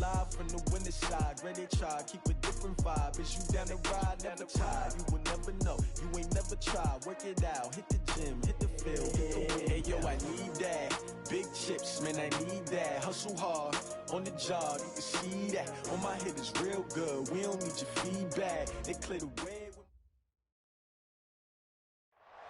live from the winter side. Great they try, keep a different vibe. Is you down the ride, never tired. You will never know, you ain't never tried. Work it out, hit the gym, hit the field, hit the wheel. Hey yo, I need that. Big chips, man, I need that. Hustle hard, on the job, you can see that. On my hit is real good, we don't need your feedback. They clear the way.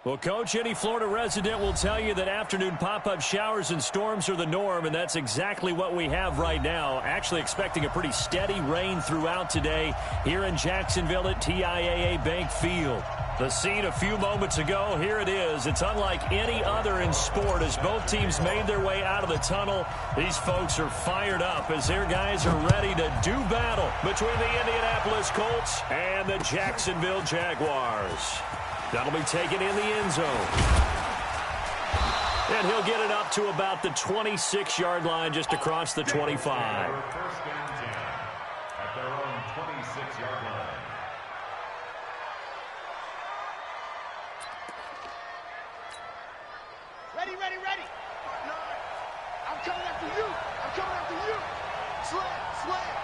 Well, Coach, any Florida resident will tell you that afternoon pop-up showers and storms are the norm, and that's exactly what we have right now. Actually expecting a pretty steady rain throughout today here in Jacksonville at TIAA Bank Field. The scene a few moments ago, here it is. It's unlike any other in sport as both teams made their way out of the tunnel. These folks are fired up as their guys are ready to do battle between the Indianapolis Colts and the Jacksonville Jaguars. That'll be taken in the end zone. And he'll get it up to about the 26-yard line just across the 25. First down at their own 26-yard line. Ready, ready, ready. I'm coming after you. I'm coming after you. Slam, slam.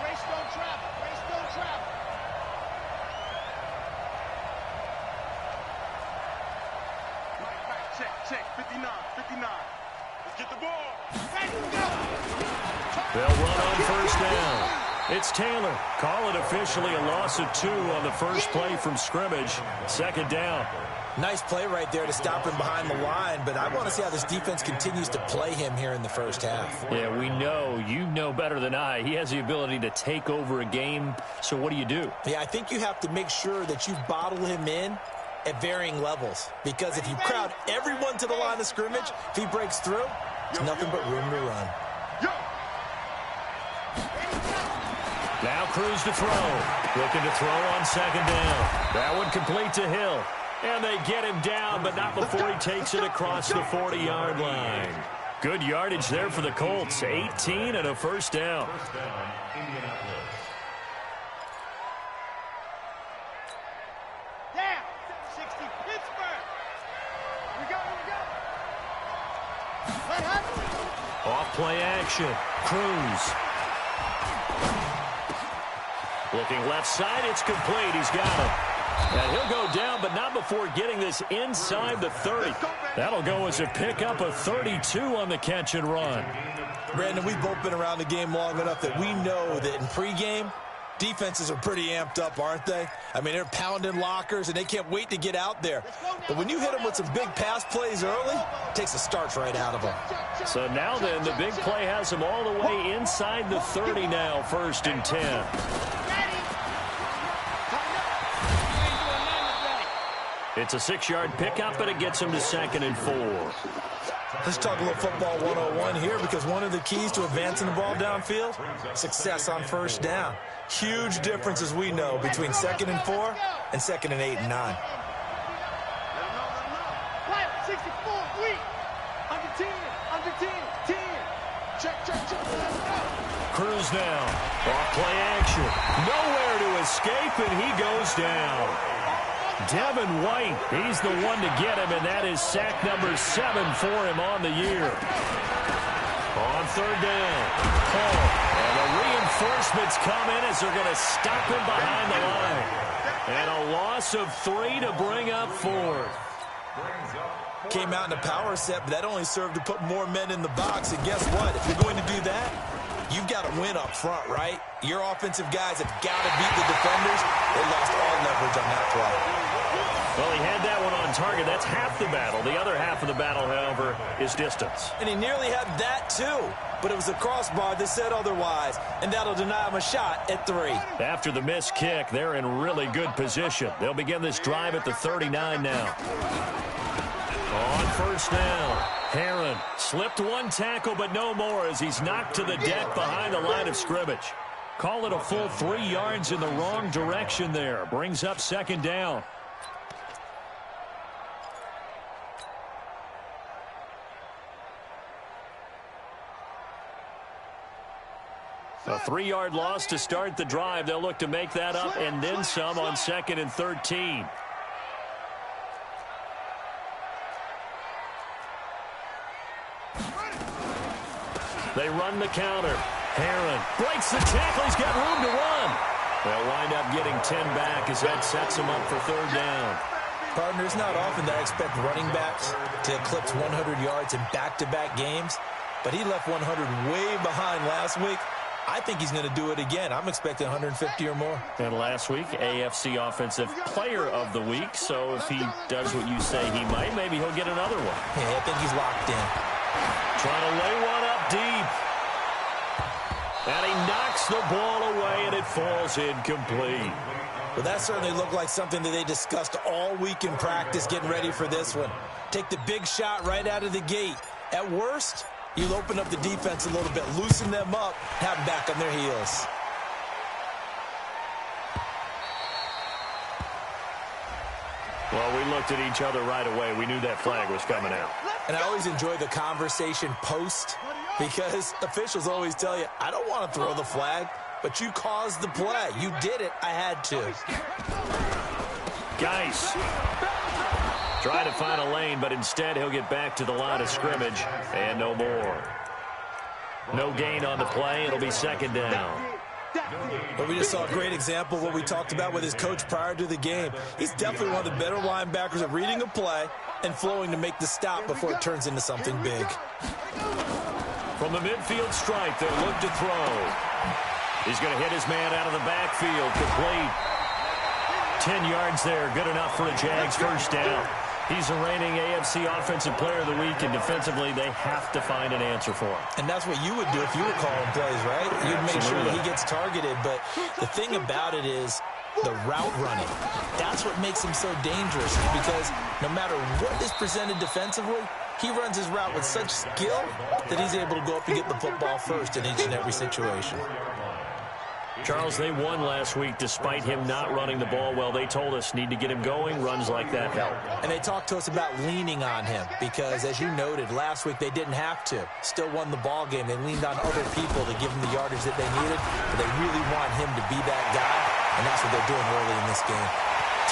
Race don't travel. Race don't travel. Right, check, 59, 59. Let's get the ball. Ready, go. They'll run on first down. It's Taylor. Call it officially a loss of 2 on the first play from scrimmage. Second down. Nice play right there to stop him behind the line, but I want to see how this defense continues to play him here in the first half. Yeah, we know. You know better than I. He has the ability to take over a game, so what do you do? Yeah, I think you have to make sure that you bottle him in at varying levels, because if you crowd everyone to the line of scrimmage, if he breaks through, there's nothing but room to run. Now Cruz to throw. Looking to throw on second down. That one complete to Hill. And they get him down, but not before he takes it across the 40-yard line. Good yardage there for the Colts. 18 and a first down. First down, Indianapolis. Down. 60 Pittsburgh. We go, we go. What happened? Off play action. Cruz. Looking left side, it's complete. He's got it. And he'll go down, but not before getting this inside the 30. That'll go as a pickup of 32 on the catch and run. Brandon, we've both been around the game long enough that we know that in pregame, defenses are pretty amped up, aren't they? I mean, they're pounding lockers, and they can't wait to get out there. But when you hit them with some big pass plays early, it takes the starch right out of them. So now then, the big play has them all the way inside the 30 now, 1st and 10. It's a 6-yard pickup, but it gets him to 2nd and 4. Let's talk a little football 101 here, because one of the keys to advancing the ball downfield, success on first down. Huge difference, as we know, between 2nd and 4 and 2nd and 8 and 9. 64, weak. Under 10, under 10, 10. Check, check, check. Cruz now. Off play action. Nowhere to escape, and he goes down. Devin White, he's the one to get him, and that is sack number 7 for him on the year. On 3rd down, Paul, and the reinforcements come in as they're going to stop him behind the line. And a loss of 3 to bring up 4th. Came out in a power set, but that only served to put more men in the box. And guess what? If you're going to do that, you've got to win up front, right? Your offensive guys have got to beat the defenders. They lost all leverage on that play. Well, he had that one on target. That's half the battle. The other half of the battle, however, is distance. And he nearly had that, too. But it was the crossbar that said otherwise, and that'll deny him a shot at 3. After the missed kick, they're in really good position. They'll begin this drive at the 39 now. On first down, Herron slipped one tackle, but no more as he's knocked to the deck behind the line of scrimmage. Call it a full 3 yards in the wrong direction there. Brings up 2nd down. A 3-yard loss to start the drive. They'll look to make that up and then some on 2nd and 13. They run the counter. Heron breaks the tackle. He's got room to run. They'll wind up getting 10 back as that sets them up for third down. Partner, it's not often that I expect running backs to eclipse 100 yards in back-to-back games, but he left 100 way behind last week. I think he's going to do it again. I'm expecting 150 or more. And last week, AFC Offensive Player of the Week. So if he does what you say he might, maybe he'll get another one. Yeah, I think he's locked in. Trying to lay one up deep. And he knocks the ball away, and it falls incomplete. Well, that certainly looked like something that they discussed all week in practice getting ready for this one. Take the big shot right out of the gate. At worst, you'll open up the defense a little bit, loosen them up, have them back on their heels. Well, we looked at each other right away. We knew that flag was coming out. And I always enjoy the conversation post because officials always tell you, I don't want to throw the flag, but you caused the play. You did it. I had to. Geis trying to find a lane, but instead he'll get back to the line of scrimmage and no more. No gain on the play. It'll be second down. But we just saw a great example of what we talked about with his coach prior to the game. He's definitely one of the better linebackers at reading a play and flowing to make the stop before it turns into something big. From the midfield stripe, they'll look to throw. He's going to hit his man out of the backfield. Complete. 10 yards there. Good enough for a Jags first down. He's the reigning AFC Offensive Player of the Week, and defensively, they have to find an answer for him. And that's what you would do if you were calling plays, right? You'd make sure that he gets targeted. But the thing about it is the route running. That's what makes him so dangerous, because no matter what is presented defensively, he runs his route with such skill that he's able to go up and get the football first in each and every situation. Charles, they won last week despite him not running the ball well. They told us need to get him going. Runs like that help. And they talked to us about leaning on him because, as you noted, last week they didn't have to. Still won the ball game. They leaned on other people to give him the yardage that they needed. But they really want him to be that guy, and that's what they're doing early in this game.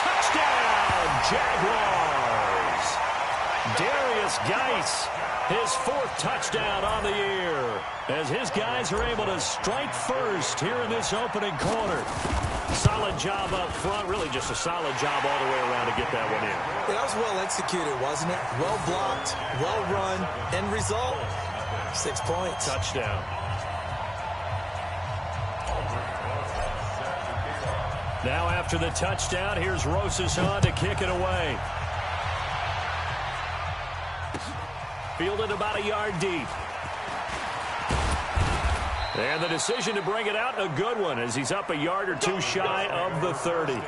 Touchdown, Jaguars! Darius Geis, his 4th touchdown on the year, as his guys are able to strike first here in this opening quarter. Solid job up front, really just a solid job all the way around to get that one in. Yeah, that was well executed, wasn't it? Well blocked, well run, end result, 6 points. Touchdown. Now after the touchdown, here's Rosas on to kick it away. Fielded about a yard deep. And the decision to bring it out, a good one, as he's up a yard or two shy of the 30.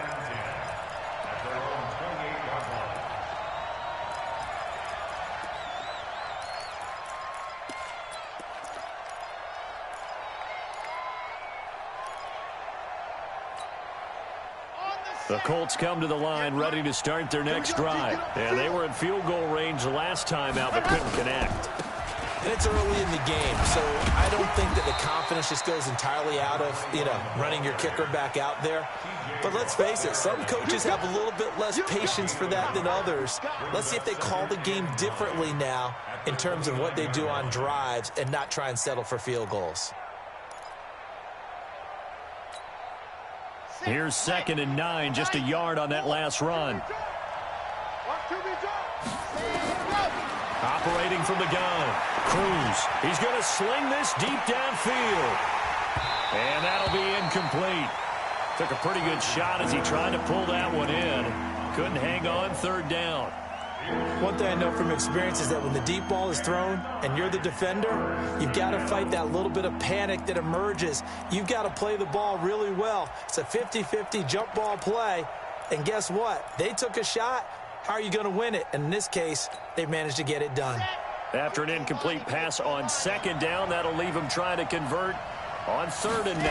The Colts come to the line ready to start their next drive. And they were in field goal range last time out but couldn't connect. And it's early in the game, so I don't think that the confidence just goes entirely out of, running your kicker back out there. But let's face it, some coaches have a little bit less patience for that than others. Let's see if they call the game differently now in terms of what they do on drives and not try and settle for field goals. Here's 2nd and 9, just a yard on that last run. Operating from the gun, Cruz. He's going to sling this deep downfield. And that'll be incomplete. Took a pretty good shot as he tried to pull that one in. Couldn't hang on, 3rd down. One thing I know from experience is that when the deep ball is thrown and you're the defender, you've got to fight that little bit of panic that emerges. You've got to play the ball really well. It's a 50-50 jump ball play. And guess what? They took a shot. How are you going to win it? And in this case, they managed to get it done. After an incomplete pass on 2nd down, that'll leave him trying to convert on 3rd and 9.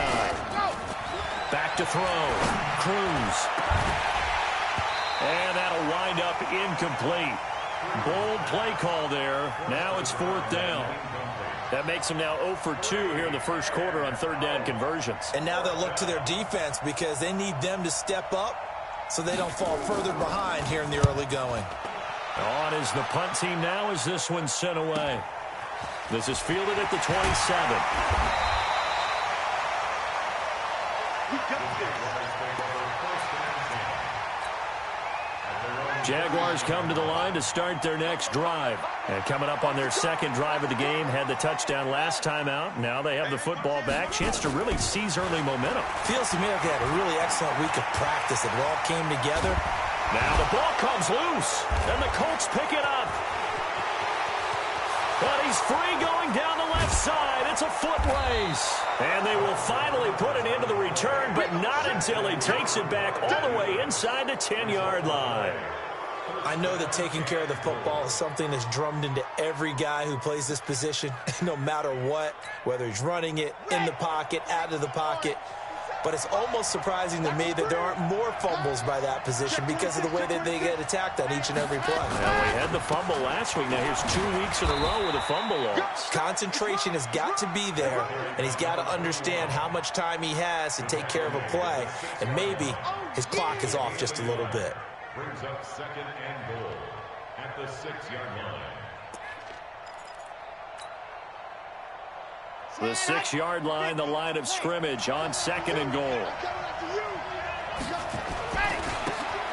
Back to throw. Cruz. And that'll wind up incomplete. Bold play call there. Now it's 4th down. That makes them now 0 for 2 here in the first quarter on 3rd down conversions. And now they'll look to their defense because they need them to step up so they don't fall further behind here in the early going. On is the punt team now as this one's sent away. This is fielded at the 27. Jaguars come to the line to start their next drive. And coming up on their second drive of the game, had the touchdown last time out. Now they have the football back. Chance to really seize early momentum. Feels to me like they had a really excellent week of practice. It all came together. Now the ball comes loose, and the Colts pick it up. But he's free going down the left side. It's a foot race. And they will finally put an end to the return, but not until he takes it back all the way inside the 10-yard line. I know that taking care of the football is something that's drummed into every guy who plays this position, no matter what, whether he's running it, in the pocket, out of the pocket. But it's almost surprising to me that there aren't more fumbles by that position because of the way that they get attacked on each and every play. Well, we had the fumble last week. Now here's 2 weeks in a row with a fumble loss. Concentration has got to be there, and he's got to understand how much time he has to take care of a play. And maybe his clock is off just a little bit. Brings up second and goal at the 6-yard line. The 6-yard line, the line of scrimmage on second and goal.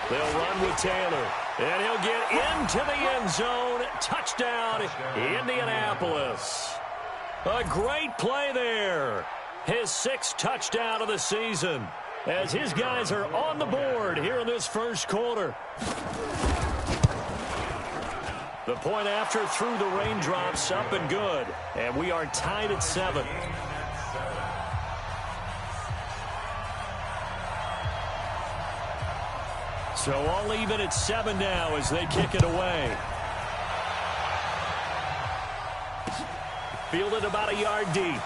They'll run with Taylor, and he'll get into the end zone. Touchdown, Indianapolis. A great play there. His 6th touchdown of the season, as his guys are on the board here in this first quarter. The point after through the raindrops, up and good. And we are tied at 7. So all even at 7 now as they kick it away. Fielded about a yard deep.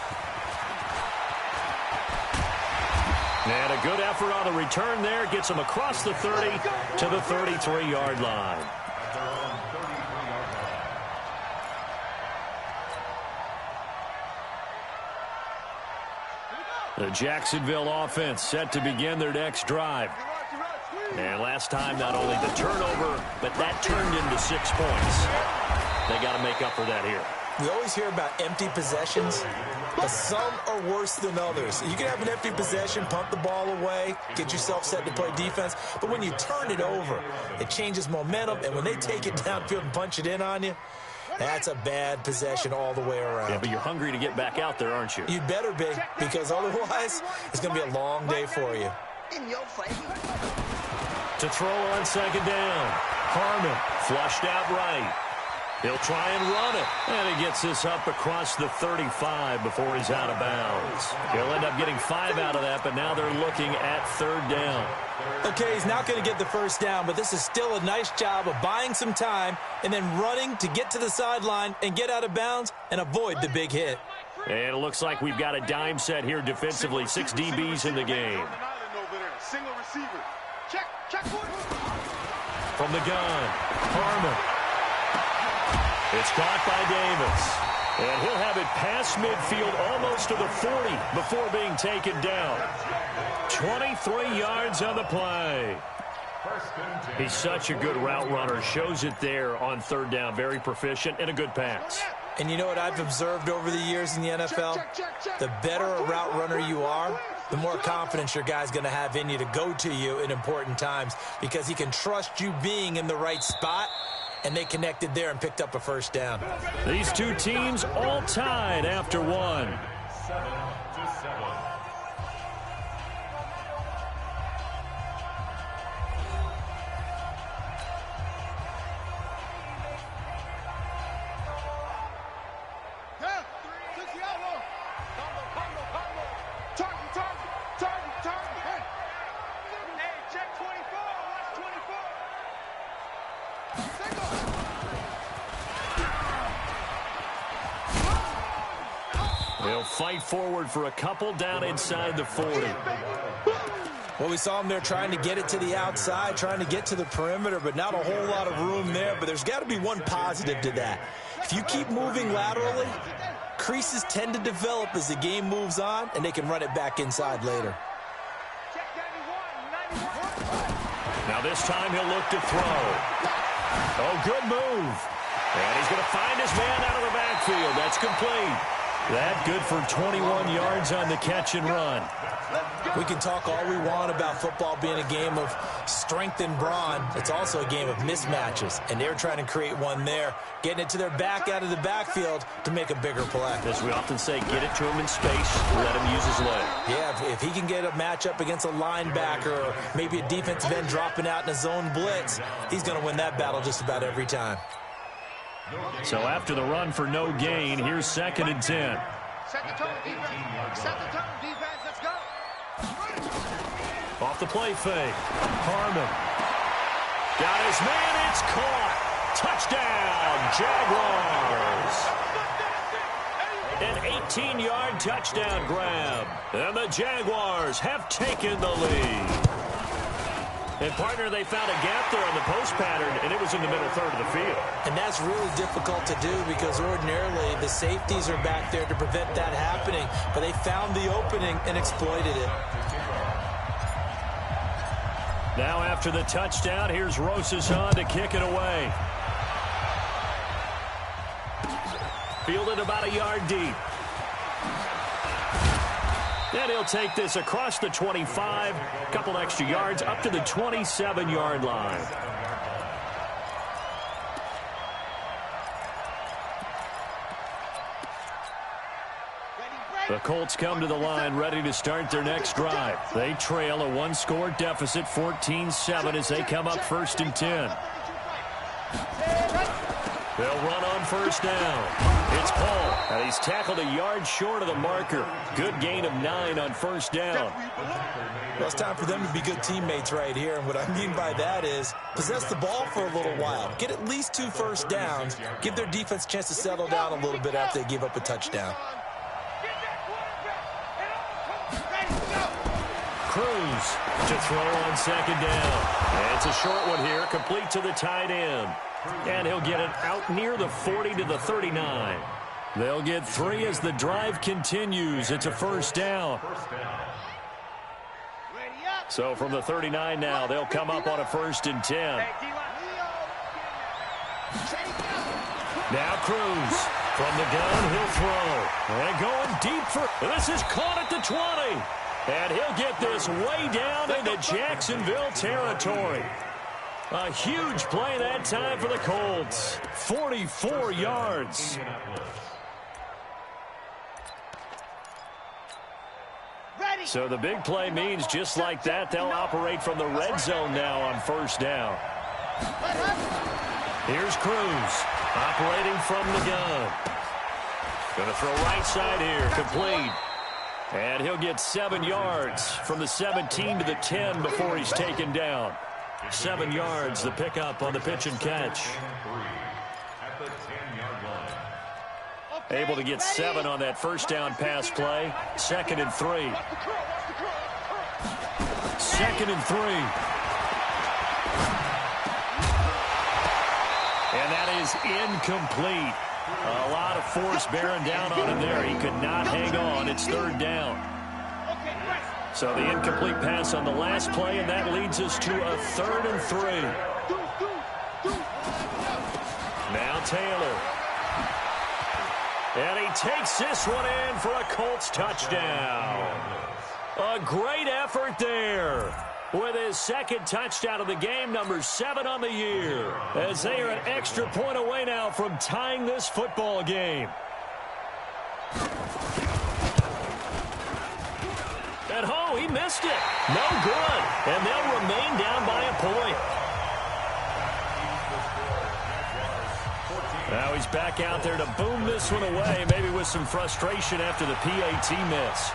And a good effort on the return there. Gets him across the 30 to the 33-yard line. The Jacksonville offense set to begin their next drive. And last time, not only the turnover, but that turned into 6 points. They got to make up for that here. We always hear about empty possessions, but some are worse than others. You can have an empty possession, pump the ball away, get yourself set to play defense, but when you turn it over, it changes momentum, and when they take it downfield and punch it in on you, that's a bad possession all the way around. Yeah, but you're hungry to get back out there, aren't you? You'd better be, because otherwise it's going to be a long day for you. To throw on second down. Harmon flushed out right. He'll try and run it. And he gets this up across the 35 before he's out of bounds. He'll end up getting 5 out of that, but now they're looking at 3rd down. Okay, he's not going to get the first down, but this is still a nice job of buying some time and then running to get to the sideline and get out of bounds and avoid the big hit. And it looks like we've got a dime set here defensively. 6 DBs in the game. Single receiver. Check. From the gun, Harmon. It's caught by Davis. And he'll have it past midfield almost to the 40 before being taken down. 23 yards on the play. He's such a good route runner. Shows it there on 3rd down. Very proficient and a good pass. And you know what I've observed over the years in the NFL? The better a route runner you are, the more confidence your guy's going to have in you to go to you in important times because he can trust you being in the right spot, and they connected there and picked up a first down. These two teams all tied after 1. 7-7. They'll fight forward for a couple down inside the 40. Well, we saw him there trying to get it to the outside, trying to get to the perimeter, but not a whole lot of room there. But there's got to be one positive to that. If you keep moving laterally, creases tend to develop as the game moves on, and they can run it back inside later. Now this time he'll look to throw. Oh, good move. And he's going to find his man out of the backfield. That's complete. That good for 21 yards on the catch and run. We can talk all we want about football being a game of strength and brawn. It's also a game of mismatches, and they're trying to create one there, getting it to their back out of the backfield to make a bigger play. As we often say, get it to him in space, let him use his leg. Yeah, if he can get a matchup against a linebacker or maybe a defensive end dropping out in a zone blitz, he's going to win that battle just about every time. So after the run for no gain, here's 2nd and 10. Set the tone, defense. Set the tone, defense. Let's go. Off the play fake. Harmon. Got his man. It's caught. Touchdown, Jaguars. An 18-yard touchdown grab. And the Jaguars have taken the lead. And, partner, they found a gap there on the post pattern, and it was in the middle third of the field. And that's really difficult to do because ordinarily the safeties are back there to prevent that happening. But they found the opening and exploited it. Now after the touchdown, here's Rosas to kick it away. Fielded about a yard deep. And he'll take this across the 25, a couple extra yards, up to the 27-yard line. The Colts come to the line ready to start their next drive. They trail a one-score deficit, 14-7, as they come up 1st and 10. They'll run on 1st down. It's Paul, and he's tackled a yard short of the marker. Good gain of 9 on 1st down. Well, it's time for them to be good teammates right here. And what I mean by that is possess the ball for a little while. Get at least 2 first downs. Give their defense a chance to settle down a little bit after they give up a touchdown. Cruz to throw on 2nd down. And it's a short one here, complete to the tight end. And he'll get it out near the 40 to the 39. They'll get 3 as the drive continues. It's a 1st down. So from the 39 now, they'll come up on a 1st and 10. Now Cruz from the gun, he'll throw. And going deep for, this is caught at the 20. And he'll get this way down into Jacksonville territory. A huge play that time for the Colts. 44 yards. So the big play means just like that, they'll operate from the red zone now on 1st down. Here's Cruz operating from the gun. Going to throw right side here, complete. And he'll get 7 yards from the 17 to the 10 before he's taken down. 7 yards, the pickup on the pitch and catch. Able to get 7 on that 1st down pass play. 2nd and 3. 2nd and 3. And that is incomplete. A lot of force bearing down on him there. He could not hang on. It's 3rd down. So the incomplete pass on the last play, and that leads us to a 3rd and 3. Now Taylor. And he takes this one in for a Colts touchdown. A great effort there. With his 2nd touchdown of the game, number 7 on the year. As they are an extra point away now from tying this football game. At home, he missed it. No good. And they'll remain down by a point. Now he's back out there to boom this one away, maybe with some frustration after the PAT miss.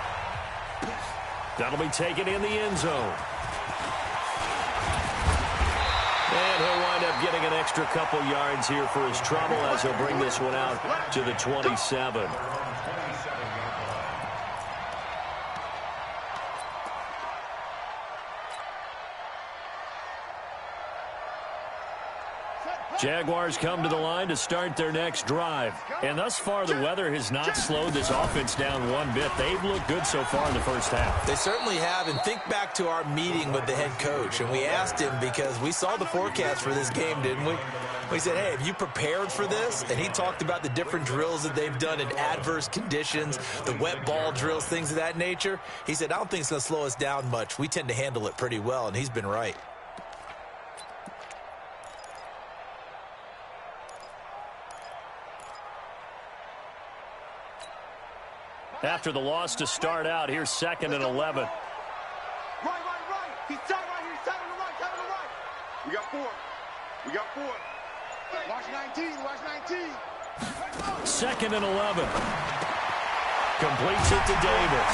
That'll be taken in the end zone. And he'll wind up getting an extra couple yards here for his trouble as he'll bring this one out to the 27. Jaguars come to the line to start their next drive. And thus far, the weather has not slowed this offense down one bit. They've looked good so far in the first half. They certainly have. And think back to our meeting with the head coach. And we asked him, because we saw the forecast for this game, didn't we? We said, hey, have you prepared for this? And he talked about the different drills that they've done in adverse conditions, the wet ball drills, things of that nature. He said, I don't think it's going to slow us down much. We tend to handle it pretty well, and he's been right. After the loss to start out, here's 2nd and 11. Right. He's tight right here. He's tight on the right. We got 4. Watch 19. 2nd and 11. Completes it to Davis.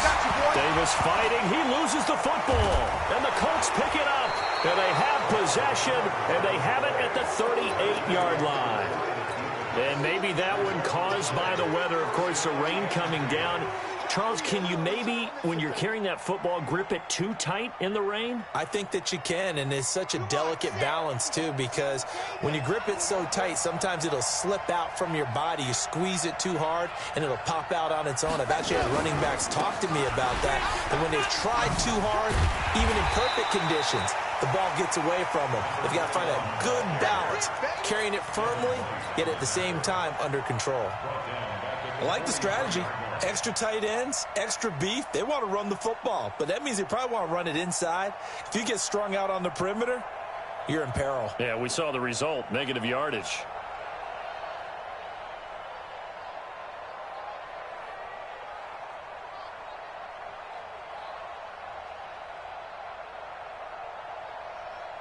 Davis fighting. He loses the football. And the Colts pick it up. And they have possession. And they have it at the 38-yard line. And maybe that one caused by the weather. Of course, the rain coming down. Charles, can you maybe, when you're carrying that football, grip it too tight in the rain? I think that you can, and it's such a delicate balance, too, because when you grip it so tight, sometimes it'll slip out from your body. You squeeze it too hard, and it'll pop out on its own. I've actually had running backs talk to me about that, and when they've tried too hard, even in perfect conditions, the ball gets away from them. They've got to find a good balance, carrying it firmly, yet at the same time under control. I like the strategy. Extra tight ends, extra beef. They want to run the football, but that means they probably want to run it inside. If you get strung out on the perimeter, you're in peril. Yeah, we saw the result, negative yardage.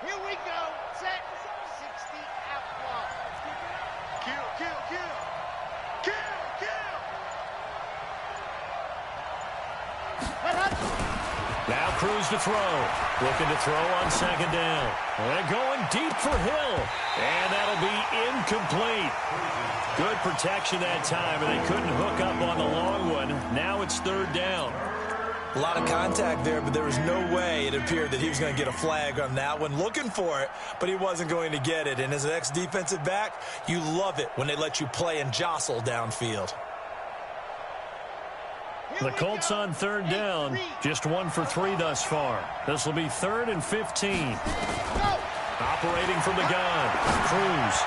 Here we go. Set. 60 out block. Kill. Now Cruz to throw. Looking to throw on 2nd down. And going deep for Hill. And that'll be incomplete. Good protection that time, and they couldn't hook up on the long one. Now it's 3rd down. A lot of contact there, but there was no way it appeared that he was going to get a flag on that one. Looking for it, but he wasn't going to get it. And as an ex-defensive back, you love it when they let you play and jostle downfield. The Colts on 3rd down, just 1 for 3 thus far. This will be 3rd and 15. Operating from the gun, Cruz.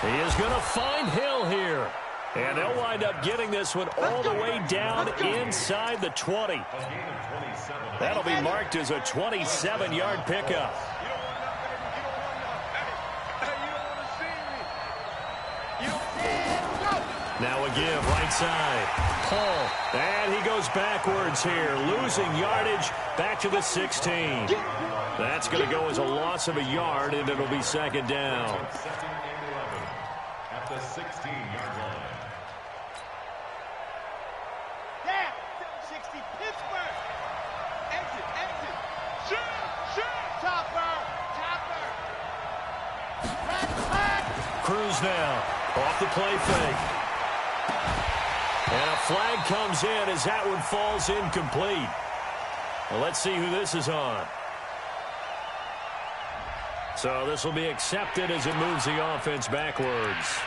He is going to find Hill here. And they'll wind up getting this one all the way down inside the 20. That'll be marked as a 27-yard pickup. Now a give, right side. Paul, and he goes backwards here, losing yardage back to the 16. That's going to go as a loss of a yard, and it'll be 2nd down. At the 16-yard line. Yeah, 60 Pittsburgh. Exit. Shoot. Topper. Cruz now, off the play fake. And a flag comes in as that one falls incomplete. Well, let's see who this is on. So this will be accepted as it moves the offense backwards.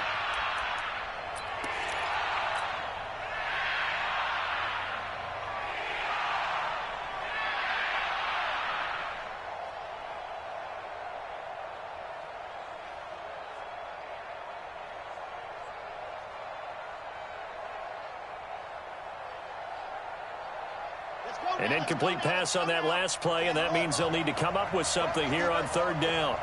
An incomplete pass on that last play, and that means they'll need to come up with something here on 3rd down.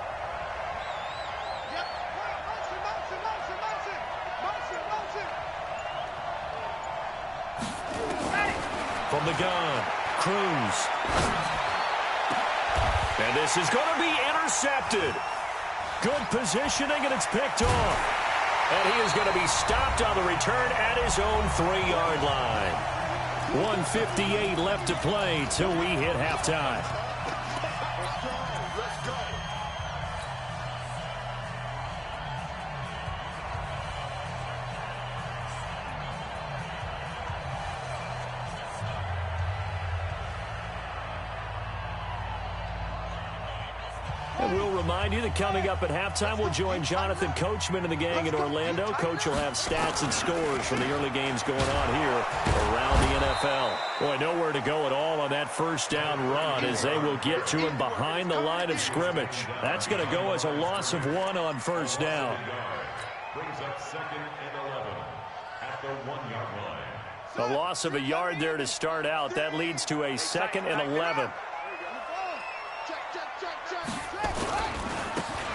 From the gun, Cruz. And this is going to be intercepted. Good positioning, and it's picked off. And he is going to be stopped on the return at his own 3-yard line. 1:58 left to play till we hit halftime. Let's go. we'll remind you that coming up at halftime, we'll join Jonathan Coachman and the gang in Orlando. Coach will have stats and scores from the early games going on here around the NFL. Boy, nowhere to go at all on that first down run as they will get to him behind the line of scrimmage. That's going to go as a loss of 1 on first down. Brings up 2nd and 11 at the 1-yard line. A loss of a yard there to start out. That leads to a 2nd and 11.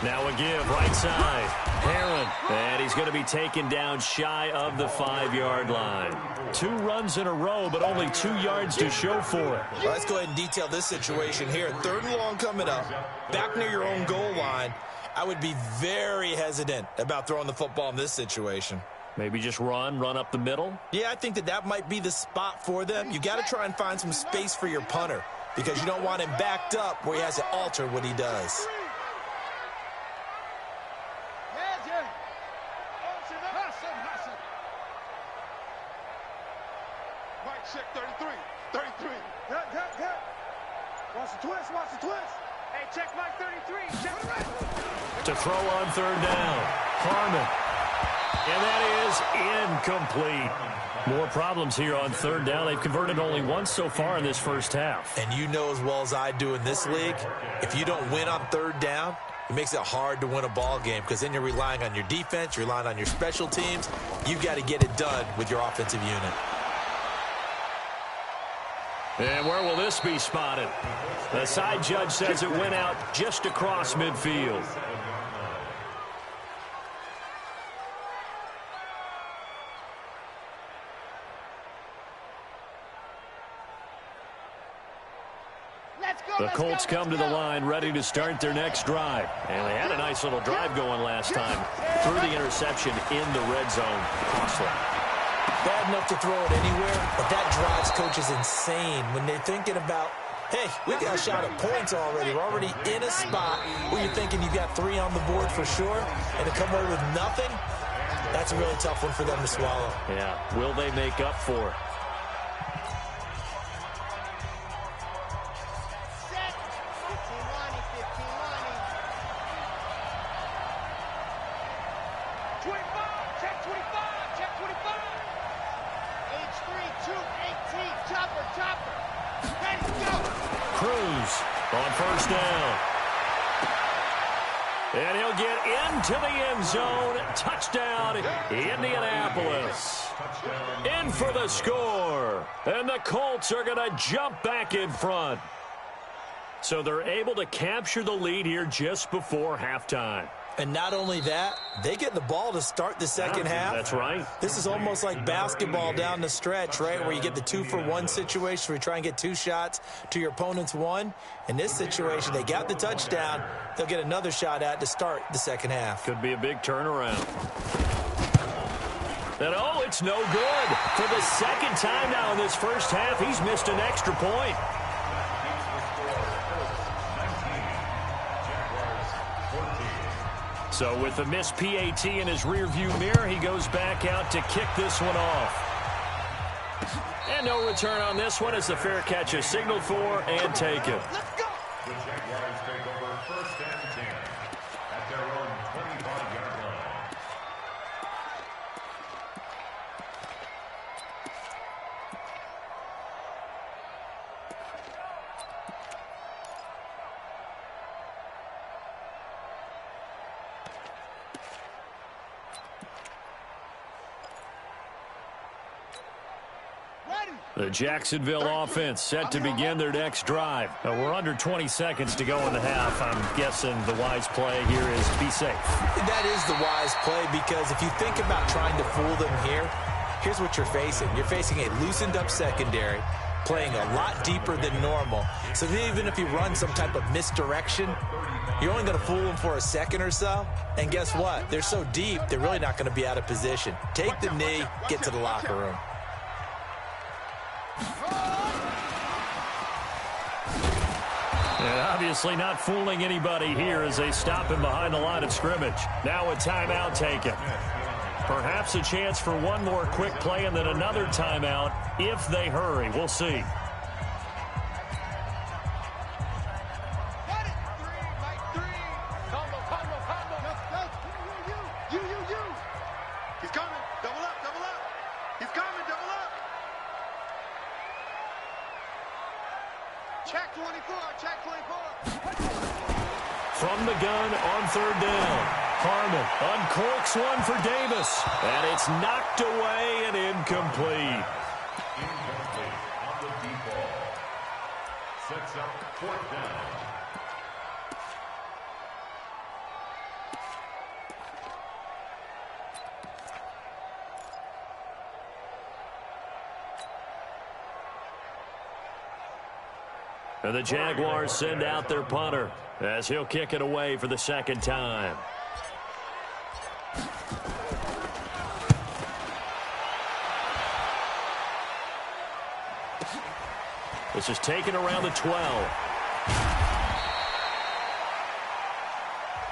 Now a give right side. Herron. And he's going to be taken down shy of the 5-yard line. 2 runs in a row, but only 2 yards to show for it. Well, let's go ahead and detail this situation here. 3rd and long coming up. Back near your own goal line. I would be very hesitant about throwing the football in this situation. Maybe just run up the middle? Yeah, I think that might be the spot for them. You got to try and find some space for your punter because you don't want him backed up where he has to alter what he does. Mike, check 33. 33. Watch the twist. Watch the twist. Hey, check Mike 33. Check the right. To throw on 3rd down. Harmon. And that is incomplete. More problems here on 3rd down. They've converted only once so far in this first half. And you know as well as I do in this league, if you don't win on 3rd down, it makes it hard to win a ball game because then you're relying on your defense, you're relying on your special teams. You've got to get it done with your offensive unit. And where will this be spotted? The side judge says it went out just across midfield. The Colts come to the line ready to start their next drive. And they had a nice little drive going last time. Threw the interception in the red zone. Costly. Bad enough to throw it anywhere, but that drives coaches insane when they're thinking about, hey, we got a shot at points already. We're already in a spot where you're thinking you've got 3 on the board for sure, and to come away with nothing, that's a really tough one for them to swallow. Yeah, will they make up for it? On first down. And he'll get into the end zone. Touchdown, Indianapolis. In for the score. And the Colts are going to jump back in front. So they're able to capture the lead here just before halftime. And not only that, they get the ball to start the second half. That's right. This is almost like basketball down the stretch, right, where you get the 2-for-1 situation where you try and get 2 shots to your opponent's 1. In this situation, they got the touchdown. They'll get another shot at to start the second half. Could be a big turnaround. And, oh, it's no good. For the second time now in this first half, he's missed an extra point. So with the missed PAT in his rearview mirror, he goes back out to kick this one off. And no return on this one as the fair catch is signaled for and taken. Let's go. The Jaguars take over 1st and 10 at their own 25-yard line. The Jacksonville offense set to begin their next drive. We're under 20 seconds to go in the half. I'm guessing the wise play here is be safe. That is the wise play because if you think about trying to fool them here, here's what you're facing. You're facing a loosened up secondary, playing a lot deeper than normal. So even if you run some type of misdirection, you're only going to fool them for a second or so. And guess what? They're so deep, they're really not going to be out of position. Take the knee, get to the locker room. And obviously not fooling anybody here as they stop him behind the line of scrimmage. Now a timeout taken. Perhaps a chance for one more quick play and then another timeout if they hurry. We'll see. Check 24, check 24. From the gun on third down. Harmon uncorks one for Davis. And it's knocked away and incomplete. Incomplete on the deep ball. Sets up fourth down. And the Jaguars send out their punter as he'll kick it away for the second time. This is taken around the 12.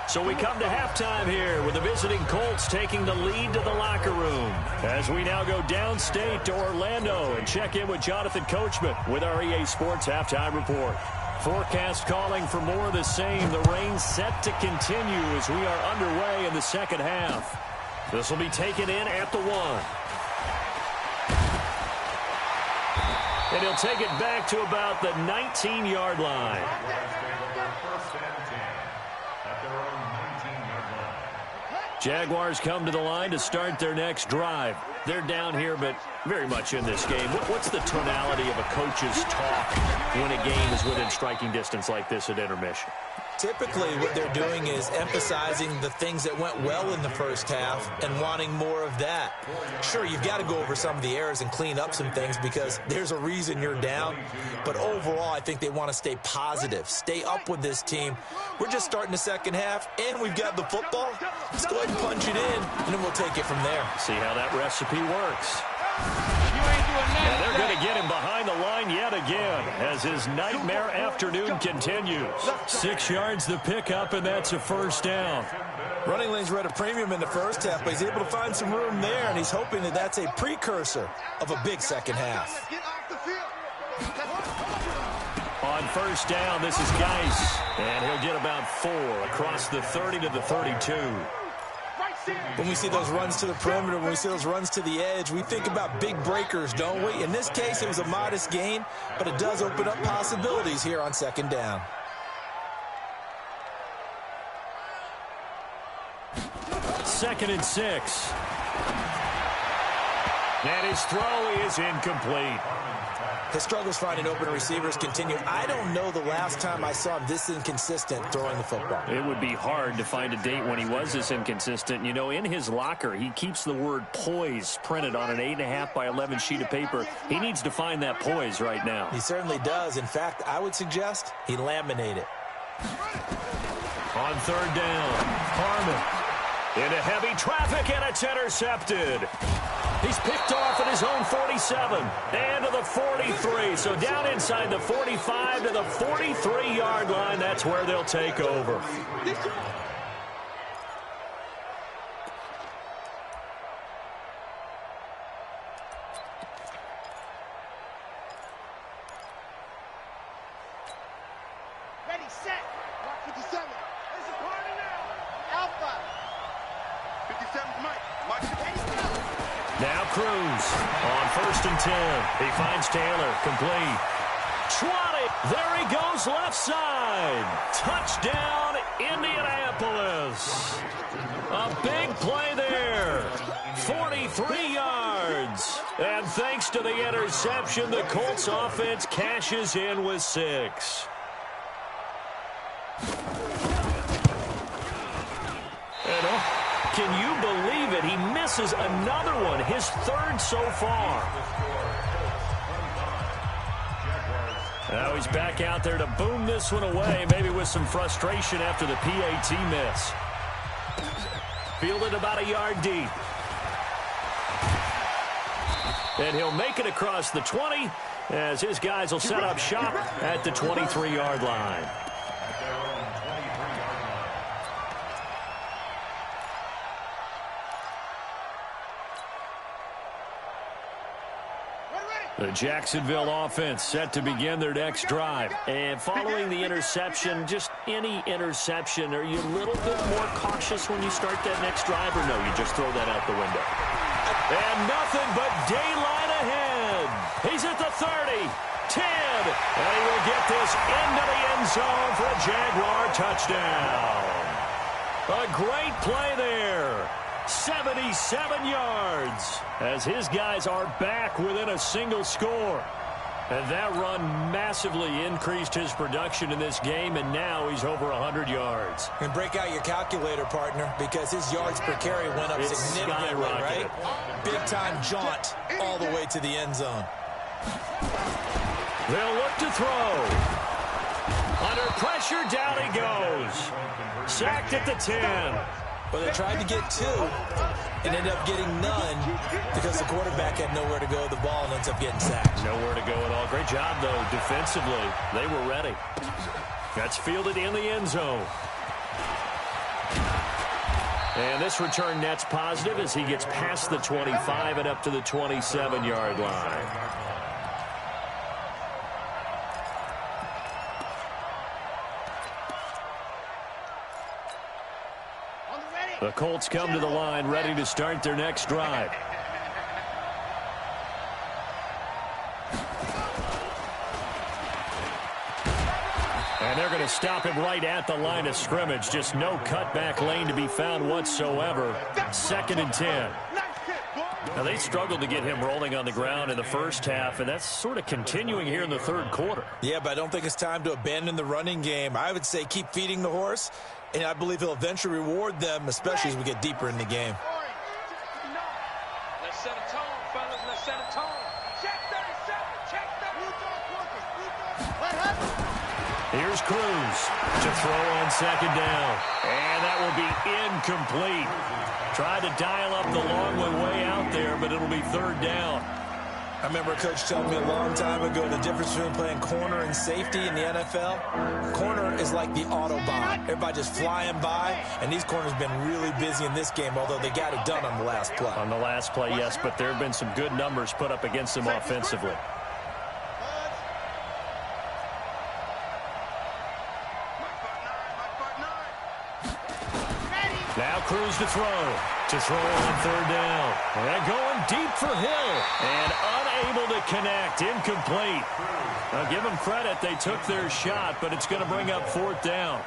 So we come to halftime here with the visiting Colts taking the lead to the locker room. As we now go downstate to Orlando and check in with Jonathan Coachman with our EA Sports Halftime Report. Forecast calling for more of the same. The rain set to continue as we are underway in the second half. This will be taken in at the 1. And he'll take it back to about the 19-yard line. Jaguars come to the line to start their next drive. They're down here, but very much in this game. What's the tonality of a coach's talk when a game is within striking distance like this at intermission? Typically, what they're doing is emphasizing the things that went well in the first half and wanting more of that. Sure, you've got to go over some of the errors and clean up some things because there's a reason you're down. But overall, I think they want to stay positive, stay up with this team. We're just starting the second half, and we've got the football. Let's go ahead and punch it in, and then we'll take it from there. See how that recipe works. And they're going to get him behind the line yet again as his nightmare afternoon continues. 6 yards the pickup, and that's a first down. Running lanes were at a premium in the first half, but he's able to find some room there, and he's hoping that that's a precursor of a big second half. On first down, this is Geis, and he'll get about 4 across the 30 to the 32. When we see those runs to the perimeter, when we see those runs to the edge, we think about big breakers, don't we? In this case, it was a modest gain, but it does open up possibilities here on second down. Second and 6. And his throw is incomplete. His struggles finding open receivers continue. I don't know the last time I saw him this inconsistent throwing the football. It would be hard to find a date when he was this inconsistent. You know, in his locker, he keeps the word poise printed on an 8.5 by 11 sheet of paper. He needs to find that poise right now. He certainly does. In fact, I would suggest he laminate it. On third down, Harmon into heavy traffic, and it's intercepted. He's picked off at his own 47 and to the 43. So down inside the 45 to the 43-yard line. That's where they'll take over. Ready, set. Lock 57. It's a party now. Alpha. 57's Mike. Now Cruz on first and 10. He finds Taylor, complete. 20. There he goes, left side. Touchdown, Indianapolis. A big play there. 43 yards. And thanks to the interception, the Colts offense cashes in with 6. Can you believe it? He misses another one, his third so far. Now he's back out there to boom this one away, maybe with some frustration after the PAT miss. Fielded about a yard deep. And he'll make it across the 20 as his guys will set up shop at the 23-yard line. The Jacksonville offense set to begin their next drive. And following the interception, just any interception, are you a little bit more cautious when you start that next drive, or no, you just throw that out the window? And nothing but daylight ahead. He's at the 30, 10, and he will get this into the end zone for a Jaguar touchdown. A great play there. 77 yards as his guys are back within a single score. And that run massively increased his production in this game, and now he's over 100 yards. And break out your calculator, partner, because his yards per carry went up significantly, right? Big-time jaunt all the way to the end zone. They'll look to throw. Under pressure, down he goes. Sacked at the 10. Well, they tried to get 2 and ended up getting none because the quarterback had nowhere to go with the ball and ends up getting sacked. Nowhere to go at all. Great job, though, defensively. They were ready. That's fielded in the end zone. And this return net's positive as he gets past the 25 and up to the 27-yard line. The Colts come to the line, ready to start their next drive. And they're going to stop him right at the line of scrimmage. Just no cutback lane to be found whatsoever. 2nd and 10. Now, they struggled to get him rolling on the ground in the first half, and that's sort of continuing here in the third quarter. Yeah, but I don't think it's time to abandon the running game. I would say keep feeding the horse, and I believe he'll eventually reward them, especially as we get deeper in the game. Let's set a tone, fellas. Let's set a tone. Check 37. Check 37. Here's Cruz to throw on 2nd down. And that will be incomplete. Tried to dial up the long way out there, but it'll be 3rd down. I remember a coach telling me a long time ago the difference between playing corner and safety in the NFL. Corner is like the Autobahn. Everybody just flying by, and these corners have been really busy in this game, although they got it done on the last play. On the last play, yes, but there have been some good numbers put up against them offensively. Now Cruz to throw on 3rd down. And going deep for Hill. And unable to connect. Incomplete. Now give them credit. They took their shot, but it's going to bring up 4th down.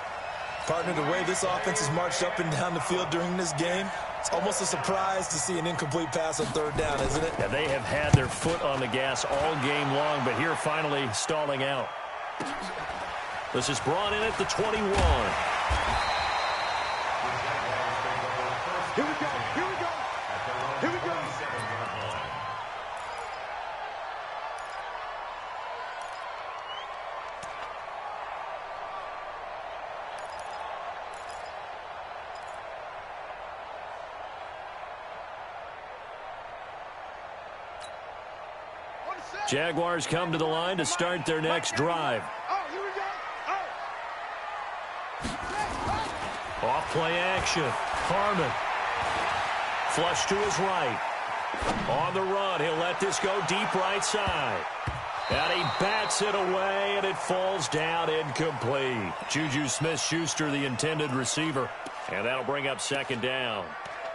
Partner, the way this offense has marched up and down the field during this game, it's almost a surprise to see an incomplete pass on 3rd down, isn't it? Yeah, they have had their foot on the gas all game long, but here finally stalling out. This is brought in at the 21. Here we go. Here we go. Here we go. Jaguars come to the line to start their next drive. Here we go. Off play action. Harmon. Flush to his right. On the run, he'll let this go deep right side. And he bats it away, and it falls down incomplete. Juju Smith-Schuster, the intended receiver. And that'll bring up 2nd down.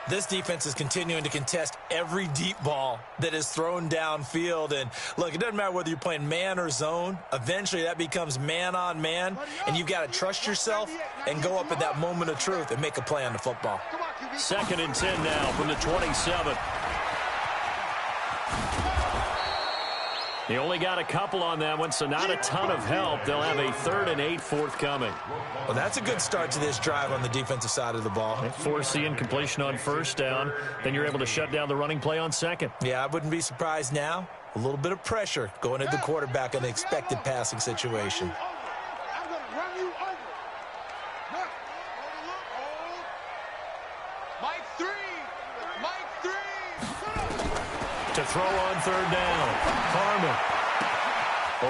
This defense is continuing to contest every deep ball that is thrown downfield. And, look, it doesn't matter whether you're playing man or zone. Eventually, that becomes man-on-man, and you've got to trust yourself and go up at that moment of truth and make a play on the football. 2nd and 10 now from the 27. He only got a couple on that one, so not a ton of help. They'll have a 3rd and 8 forthcoming. Well, that's a good start to this drive on the defensive side of the ball. Force the incompletion on 1st down. Then you're able to shut down the running play on 2nd. Yeah, I wouldn't be surprised now. A little bit of pressure going at the quarterback in the expected passing situation. I'm going to run you over. Mike 3. Mike 3. To throw on 3rd down. Harmon.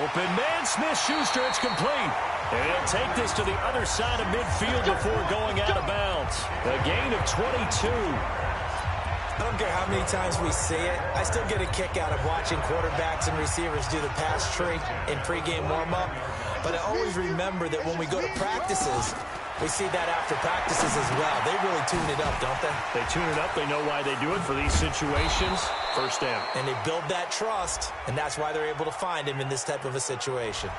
Open man, Smith-Schuster, it's complete. And he'll take this to the other side of midfield before going out of bounds. A gain of 22. I don't care how many times we see it. I still get a kick out of watching quarterbacks and receivers do the pass tree in pregame warm-up. But I always remember that when we go to practices, we see that after practices as well. They really tune it up, don't they? They tune it up. They know why they do it for these situations. 1st down. And they build that trust, and that's why they're able to find him in this type of a situation.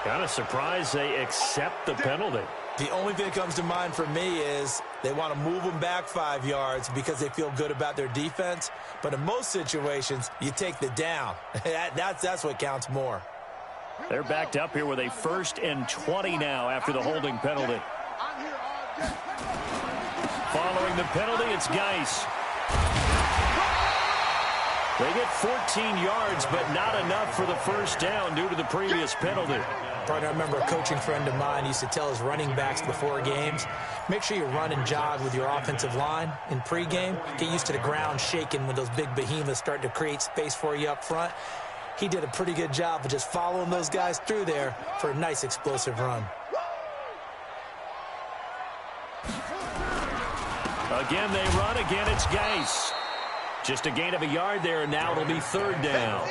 Kind of surprised they accept the penalty. The only thing that comes to mind for me is they want to move them back 5 yards because they feel good about their defense. But in most situations, you take the down. That's what counts more. They're backed up here with a 1st and 20 now after the holding penalty. Following the penalty, it's Geis. They get 14 yards, but not enough for the 1st down due to the previous penalty. Partner, I remember a coaching friend of mine used to tell his running backs before games, make sure you run and jog with your offensive line in pregame. Get used to the ground shaking when those big behemoths start to create space for you up front. He did a pretty good job of just following those guys through there for a nice explosive run. Again, they run. Again, it's Geis. Just a gain of a yard there, and now it'll be 3rd down.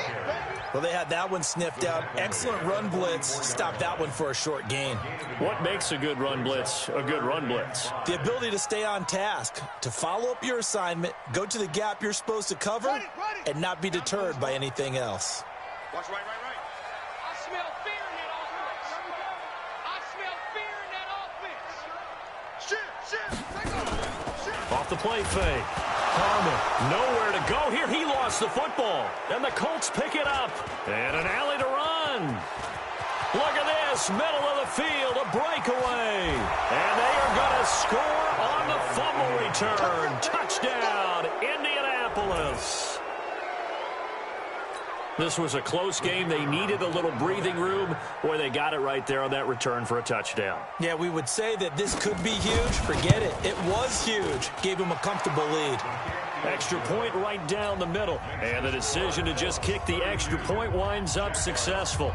Well, they had that one sniffed out. Excellent run blitz. Stopped that one for a short gain. What makes a good run blitz a good run blitz? The ability to stay on task, to follow up your assignment, go to the gap you're supposed to cover, and not be deterred by anything else. Watch right. I smell fear in that offense. I smell fear in that offense. Shit. Off the play fake. Harmon, nowhere to go here. He lost the football. And the Colts pick it up. And an alley to run. Look at this. Middle of the field, a breakaway. And they are going to score on the fumble return. Touchdown, Indianapolis. This was a close game. They needed a little breathing room. Boy, they got it right there on that return for a touchdown. Yeah, we would say that this could be huge. Forget it. It was huge. Gave him a comfortable lead. Extra point right down the middle. And the decision to just kick the extra point winds up successful.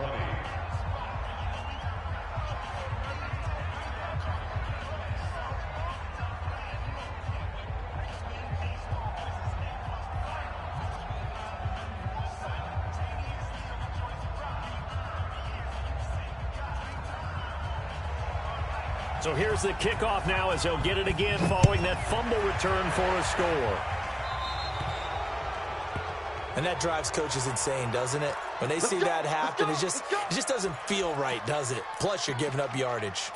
So here's the kickoff now as they'll get it again following that fumble return for a score. And that drives coaches insane, doesn't it? When they see that happen, it just doesn't feel right, does it? Plus, you're giving up yardage.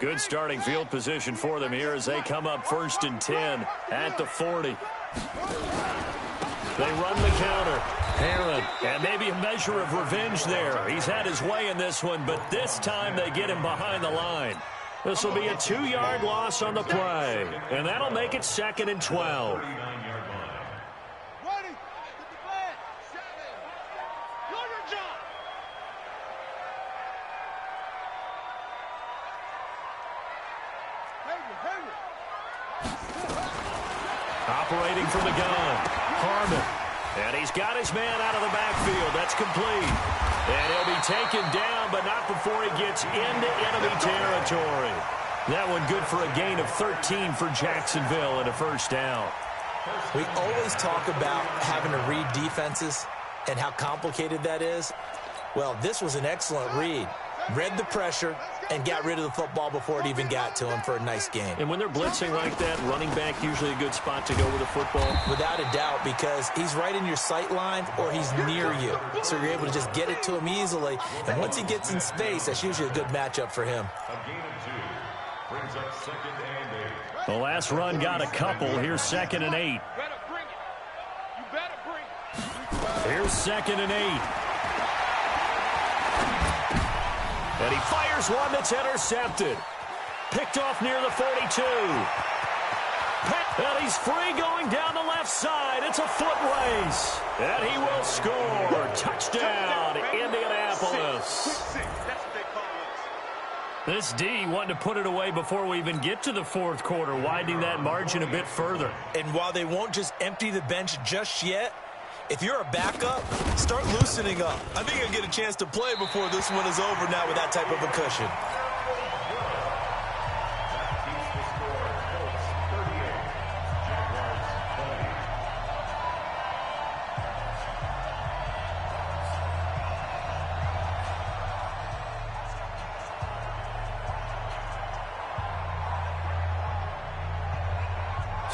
Good starting field position for them here as they come up 1st and 10 at the 40. They run the counter. Heron, and maybe a measure of revenge there. He's had his way in this one, but this time they get him behind the line. This will be a 2-yard loss on the play, and that'll make it 2nd and 12. Operating from the gun, Harmon. And he's got his man out of the backfield. That's complete. And he'll be taken down, but not before he gets into enemy territory. That one good for a gain of 13 for Jacksonville and a 1st down. We always talk about having to read defenses and how complicated that is. Well, this was an excellent read. Read the pressure and got rid of the football before it even got to him for a nice game. And when they're blitzing like that, running back usually a good spot to go with the football? Without a doubt, because he's right in your sight line or he's near you. So you're able to just get it to him easily. And once he gets in space, that's usually a good matchup for him. The last run got a couple. Here's 2nd and 8. Here's 2nd and 8. And he fires one that's intercepted. Picked off near the 42. And he's free going down the left side. It's a foot race. And he will score. Touchdown, Indianapolis. This D wanting to put it away before we even get to the 4th quarter, widening that margin a bit further. And while they won't just empty the bench just yet, if you're a backup, start loosening up. I think you'll get a chance to play before this one is over now with that type of a cushion.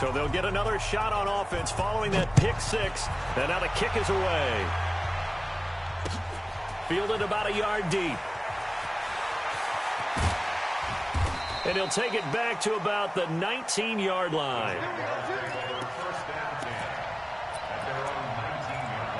So they'll get another shot on offense following that pick six. And now the kick is away. Fielded about a yard deep. And he'll take it back to about the 19-yard line. First down 10 at their own 19-yard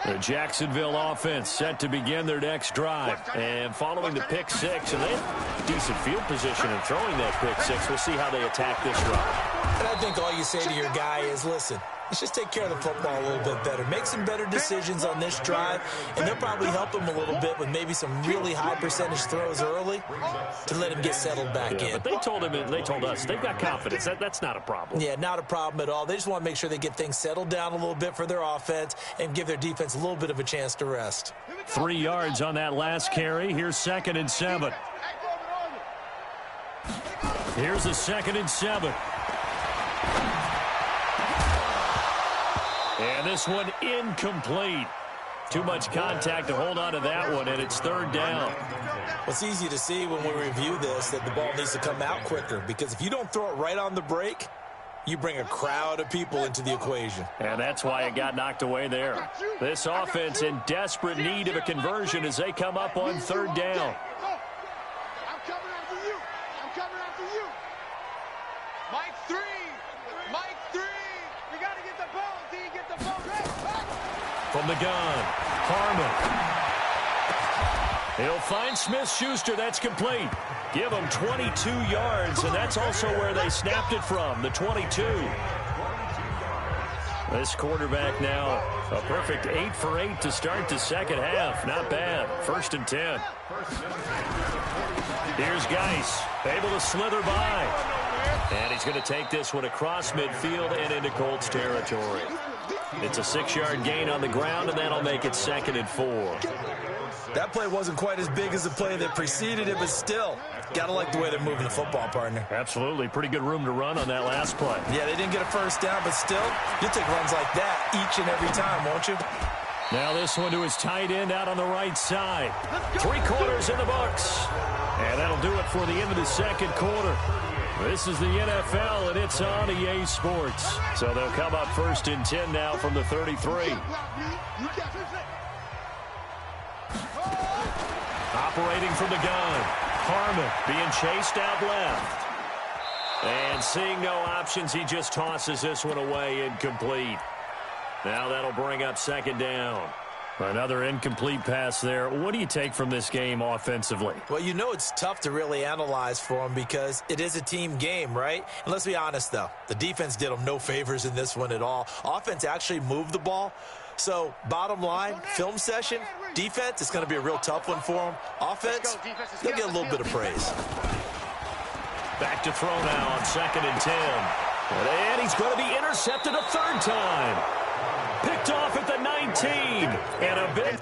line. The Jacksonville offense set to begin their next drive. And following the pick six, and they have decent field position in throwing that pick six. We'll see how they attack this drive. And I think all you say to your guy is, listen, let's just take care of the football a little bit better. Make some better decisions on this drive, and they'll probably help him a little bit with maybe some really high percentage throws early to let him get settled back in. But they told him, and they told us, they've got confidence. That's not a problem. Yeah, not a problem at all. They just want to make sure they get things settled down a little bit for their offense and give their defense a little bit of a chance to rest. 3 yards on that last carry. Here's 2nd and 7. Here's a 2nd and 7. And this one incomplete. Too much contact to hold on to that one, and it's 3rd down. Well, it's easy to see when we review this that the ball needs to come out quicker, because if you don't throw it right on the break, you bring a crowd of people into the equation. And that's why it got knocked away there. This offense in desperate need of a conversion as they come up on 3rd down. I'm coming after you. I'm coming after you. Mike 3. Mike 3. You got to get the ball. Do you get the ball? From the gun, Harmon. He'll find Smith-Schuster. That's complete. Give him 22 yards, and that's also where they snapped it from, the 22. This quarterback now, a perfect 8 for 8 to start the second half. Not bad. 1st and 10. Here's Geis, able to slither by. And he's going to take this one across midfield and into Colts territory. It's a 6-yard gain on the ground, and that'll make it 2nd and 4. That play wasn't quite as big as the play that preceded it, but still, got to like the way they're moving the football, partner. Absolutely. Pretty good room to run on that last play. Yeah, they didn't get a 1st down, but still, you'll take runs like that each and every time, won't you? Now this one to his tight end out on the right side. 3 quarters in the books. And that'll do it for the end of the 2nd quarter. This is the NFL, and it's on EA Sports. So they'll come up 1st and 10 now from the 33. Operating from the gun. Harmon being chased out left. And seeing no options, he just tosses this one away incomplete. Now that'll bring up 2nd down. Another incomplete pass there. What do you take from this game offensively? Well, you know it's tough to really analyze for them because it is a team game, right? And let's be honest, though. The defense did them no favors in this one at all. Offense actually moved the ball. So, bottom line, film session, defense, it's going to be a real tough one for them. Offense, they'll get a little bit of praise. Back to throw now on 2nd and 10. And he's going to be intercepted a 3rd time. Picked off at the 19. And a big...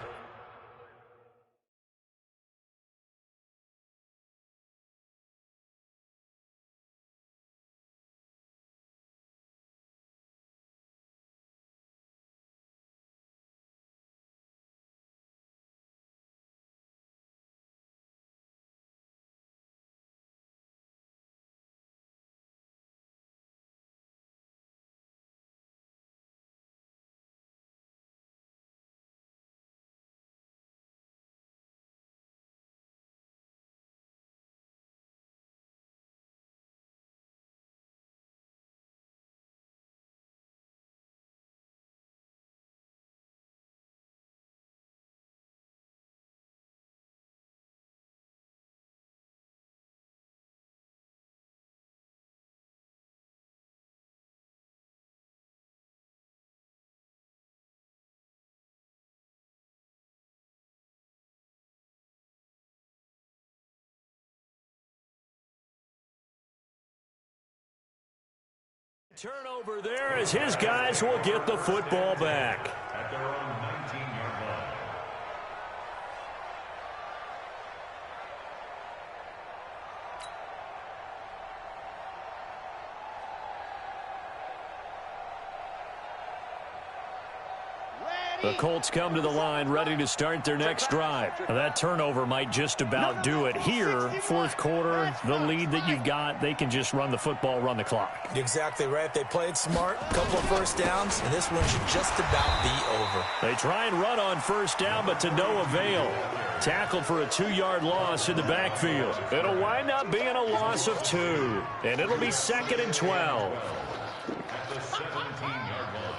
Turnover there as his guys will get the football back. At their own 19-yard line. Ready. The Colts come to the line ready to start their next drive. Now, that turnover might just about do it. Here, fourth quarter, the lead that you've got, they can just run the football, run the clock. Exactly right. They played smart, a couple of first downs, and this one should just about be over. They try and run on first down, but to no avail. Tackled for a 2-yard loss in the backfield. It'll wind up being a loss of 2, and it'll be 2nd and 12. At the 17-yard line.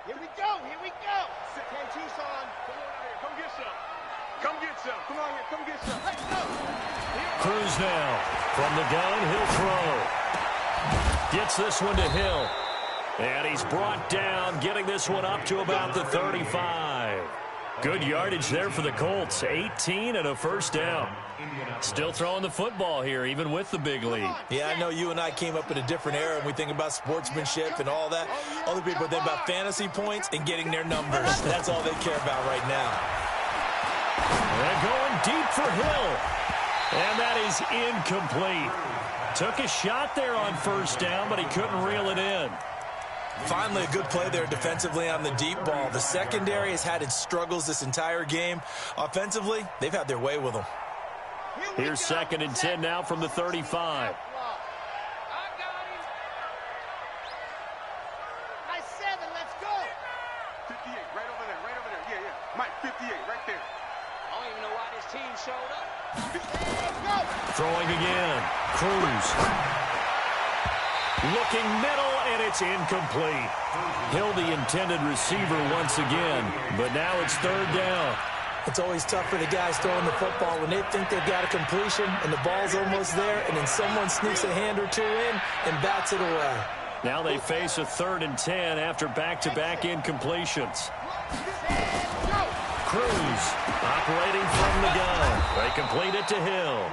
Here we go. Here we go. Can't Tucson. Come on out here. Come get some. Come get some. Come on here. Come get some. Let's go. Cruz now. From the gun, he'll throw. Gets this one to Hill. And he's brought down, getting this one up to about the 35. Good yardage there for the Colts. 18 and a first down. Still throwing the football here, even with the big lead. Yeah, I know you and I came up in a different era, and we think about sportsmanship and all that. Other people think about fantasy points and getting their numbers. That's all they care about right now. They're going deep for Hill. And that is incomplete. Took a shot there on first down, but he couldn't reel it in. Finally, a good play there defensively on the deep ball. The secondary has had its struggles this entire game. Offensively, they've had their way with them. Here's 2nd and 10 now from the 35. I got him. Nice 7. Let's go. 58, right over there, right over there. Yeah, yeah. Mike, 58, right there. I don't even know why this team showed up. Let's go. Throwing again. Cruz. Looking middle, and it's incomplete. Hill, the intended receiver once again, but now it's 3rd down. It's always tough for the guys throwing the football when they think they've got a completion and the ball's almost there, and then someone sneaks a hand or two in and bats it away. Now they face a 3rd and 10 after back-to-back incompletions. Cruz operating from the gun. They complete it to Hill.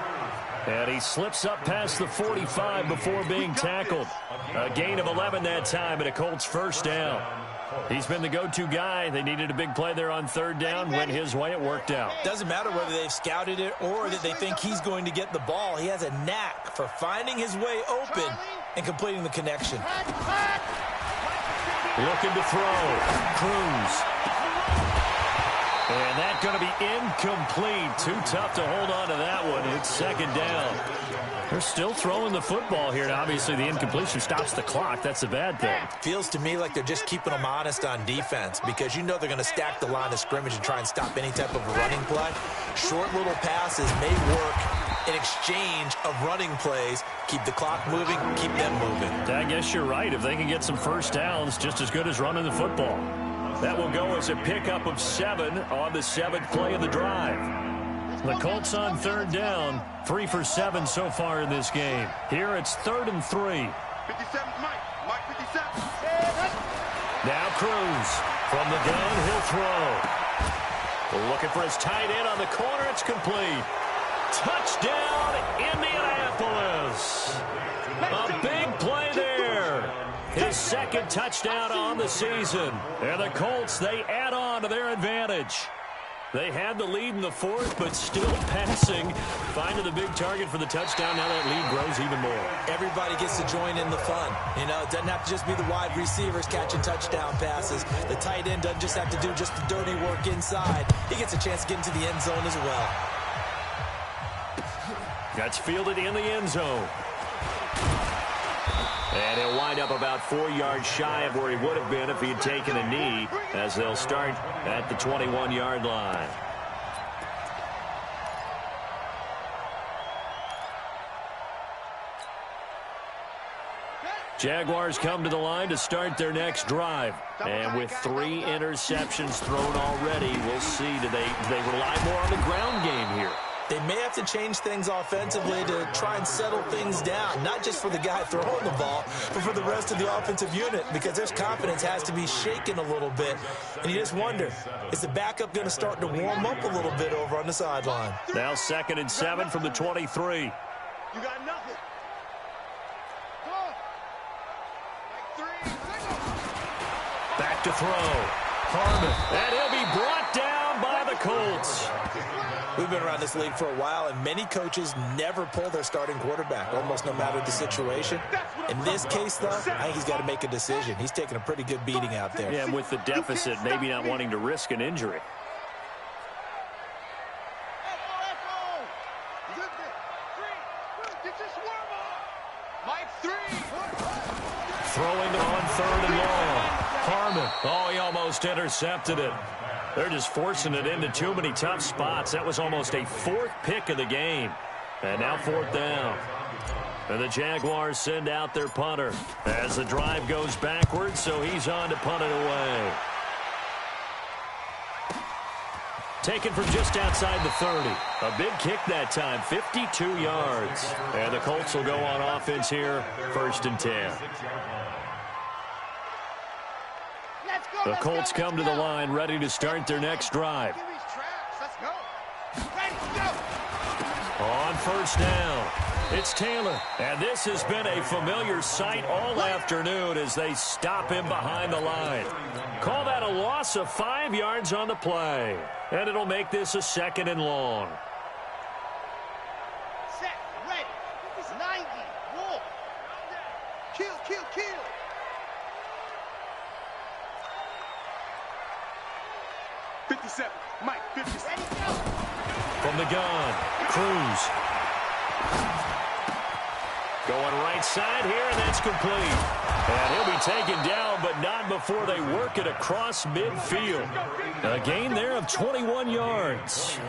And he slips up past the 45 before being tackled. A gain of 11 that time, and a Colts first down. He's been the go-to guy. They needed a big play there on 3rd down. Went his way. It worked out. Doesn't matter whether they've scouted it or that they think he's going to get the ball. He has a knack for finding his way open and completing the connection. Looking to throw. Cruz. And that's going to be incomplete. Too tough to hold on to that one. It's 2nd down. They're still throwing the football here, and obviously the incompletion stops the clock. That's a bad thing. Feels to me like they're just keeping them honest on defense because you know they're going to stack the line of scrimmage and try and stop any type of a running play. Short little passes may work in exchange of running plays. Keep the clock moving, keep them moving. I guess you're right. If they can get some first downs, just as good as running the football. That will go as a pickup of 7 on the 7th play of the drive. The Colts on 3rd down, 3 for 7 so far in this game. Here it's 3rd and 3. 57, Mike 57. Now Cruz from the gun, he'll throw. Looking for his tight end on the corner. It's complete. Touchdown, Indianapolis. A big play there. His 2nd touchdown on the season. And the Colts, they add on to their advantage. They had the lead in the 4th, but still passing. Finding the big target for the touchdown. Now that lead grows even more. Everybody gets to join in the fun. You know, it doesn't have to just be the wide receivers catching touchdown passes. The tight end doesn't just have to do just the dirty work inside. He gets a chance to get into the end zone as well. That's fielded in the end zone. And he'll wind up about 4 yards shy of where he would have been if he had taken a knee, as they'll start at the 21-yard line. Jaguars come to the line to start their next drive. And with 3 interceptions thrown already, we'll see. Do they rely more on the ground game here? They may have to change things offensively to try and settle things down, not just for the guy throwing the ball, but for the rest of the offensive unit, because their confidence has to be shaken a little bit. And you just wonder, is the backup going to start to warm up a little bit over on the sideline? Now 2nd and 7 from the 23. You got nothing. Back to throw. Harmon. And he'll be brought down by the Colts. We've been around this league for a while, and many coaches never pull their starting quarterback, almost no matter the situation. In this case, though, I think he's got to make a decision. He's taking a pretty good beating out there. Yeah, and with the deficit, maybe not wanting to risk an injury. Throwing on 3rd and long. Harmon. Oh, he almost intercepted it. They're just forcing it into too many tough spots. That was almost a 4th pick of the game. And now 4th down. And the Jaguars send out their punter as the drive goes backwards, so he's on to punt it away. Taken from just outside the 30. A big kick that time, 52 yards. And the Colts will go on offense here, 1st and 10. The Colts come to the line, ready to start their next drive. On 1st down, it's Taylor. And this has been a familiar sight all afternoon as they stop him behind the line. Call that a loss of 5 yards on the play. And it'll make this a 2nd and long. Set, ready. 90, roll. Kill, kill, kill. Mike, 57. From the gun, Cruz. Going right side here, and that's complete. And he'll be taken down, but not before they work it across midfield. A gain there of 21 yards.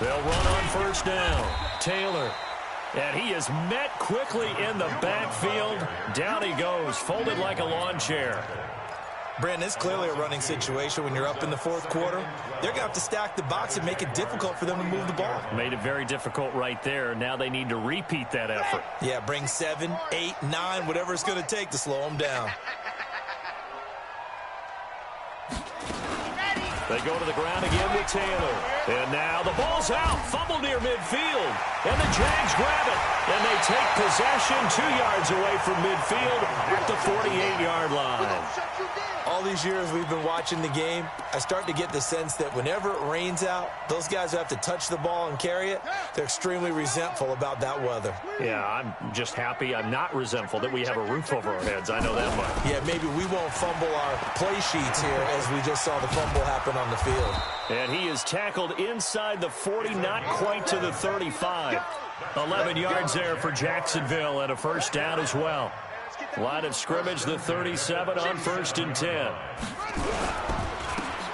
They'll run on 1st down. Taylor. And he is met quickly in the backfield. Down he goes, folded like a lawn chair. Brandon, it's clearly a running situation when you're up in the 4th quarter. They're going to have to stack the box and make it difficult for them to move the ball. Made it very difficult right there. Now they need to repeat that effort. Yeah, bring 7, 8, 9, whatever it's going to take to slow them down. They go to the ground again with Taylor. And now the ball's out. Fumble near midfield. And the Jags grab it. And they take possession 2 yards away from midfield at the 48-yard line. All these years we've been watching the game, I start to get the sense that whenever it rains out, those guys who have to touch the ball and carry it, they're extremely resentful about that weather. Yeah, I'm just happy I'm not resentful that we have a roof over our heads. I know that much. Yeah, maybe we won't fumble our play sheets here as we just saw the fumble happen on the field. And he is tackled inside the 40, not quite to the 35. 11 yards there for Jacksonville and a 1st down as well. Line of scrimmage, the 37 on 1st and 10.